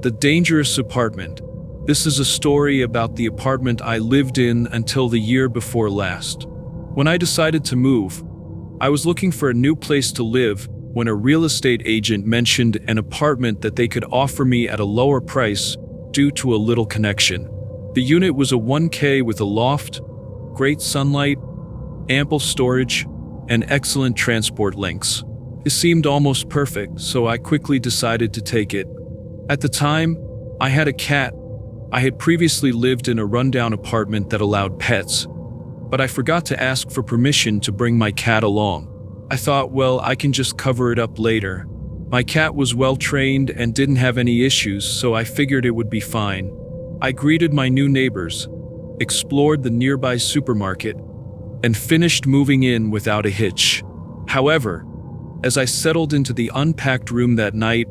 The Dangerous Apartment. This is a story about the apartment I lived in until the year before last. When I decided to move, I was looking for a new place to live when a real estate agent mentioned an apartment that they could offer me at a lower price due to a little connection. The unit was a 1K with a loft, great sunlight, ample storage, and excellent transport links. It seemed almost perfect, so I quickly decided to take it. At the time, I had a cat. I had previously lived in a rundown apartment that allowed pets, but I forgot to ask for permission to bring my cat along. I thought, well, I can just cover it up later. My cat was well trained and didn't have any issues, so I figured it would be fine. I greeted my new neighbors, explored the nearby supermarket, and finished moving in without a hitch. However, as I settled into the unpacked room that night,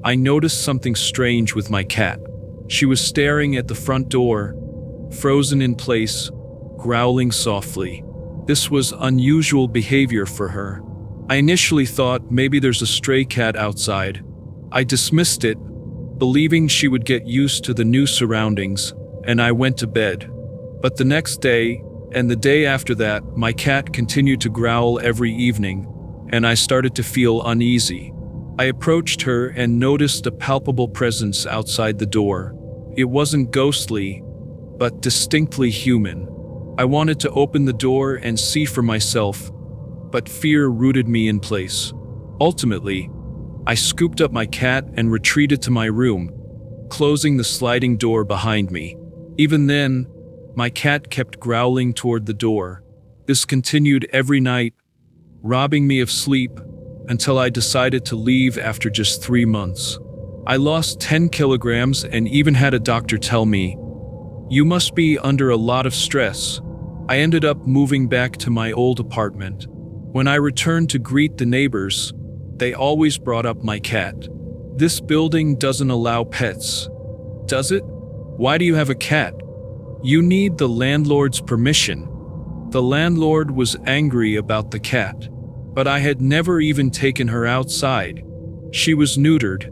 I noticed something strange with my cat. She was staring at the front door, frozen in place, growling softly. This was unusual behavior for her. I initially thought maybe there's a stray cat outside. I dismissed it, believing she would get used to the new surroundings, and I went to bed. But the next day, and the day after that, my cat continued to growl every evening, and I started to feel uneasy. I approached her and noticed a palpable presence outside the door. It wasn't ghostly, but distinctly human. I wanted to open the door and see for myself, but fear rooted me in place. Ultimately, I scooped up my cat and retreated to my room, closing the sliding door behind me. Even then, my cat kept growling toward the door. This continued every night, robbing me of sleep, until I decided to leave after just 3 months. I lost 10 kilograms and even had a doctor tell me, "You must be under a lot of stress." I ended up moving back to my old apartment. When I returned to greet the neighbors, they always brought up my cat. "This building doesn't allow pets, does it? Why do you have a cat? You need the landlord's permission." The landlord was angry about the cat, but I had never even taken her outside. She was neutered,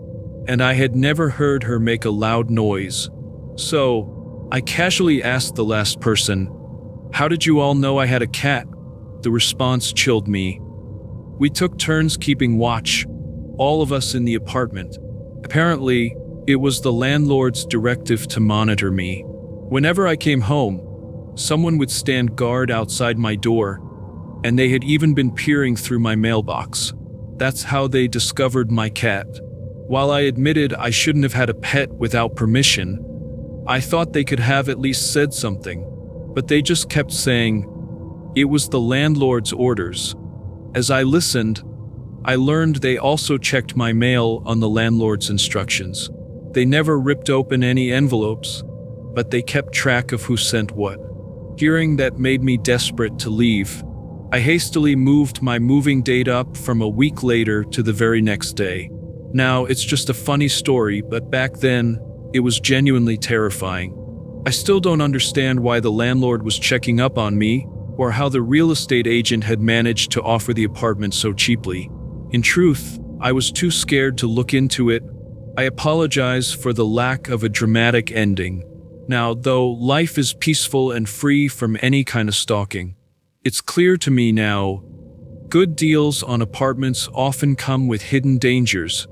and I had never heard her make a loud noise. So, I casually asked the last person, "How did you all know I had a cat?" The response chilled me. We took turns keeping watch, all of us in the apartment. Apparently, it was the landlord's directive to monitor me. Whenever I came home, someone would stand guard outside my door, and they had even been peering through my mailbox. That's how they discovered my cat. While I admitted I shouldn't have had a pet without permission, I thought they could have at least said something, but they just kept saying, "It was the landlord's orders." As I listened, I learned they also checked my mail on the landlord's instructions. They never ripped open any envelopes, but they kept track of who sent what. Hearing that made me desperate to leave. I hastily moved my moving date up from a week later to the very next day. Now, it's just a funny story, but back then, it was genuinely terrifying. I still don't understand why the landlord was checking up on me, or how the real estate agent had managed to offer the apartment so cheaply. In truth, I was too scared to look into it. I apologize for the lack of a dramatic ending. Now, though life is peaceful and free from any kind of stalking, it's clear to me now, good deals on apartments often come with hidden dangers,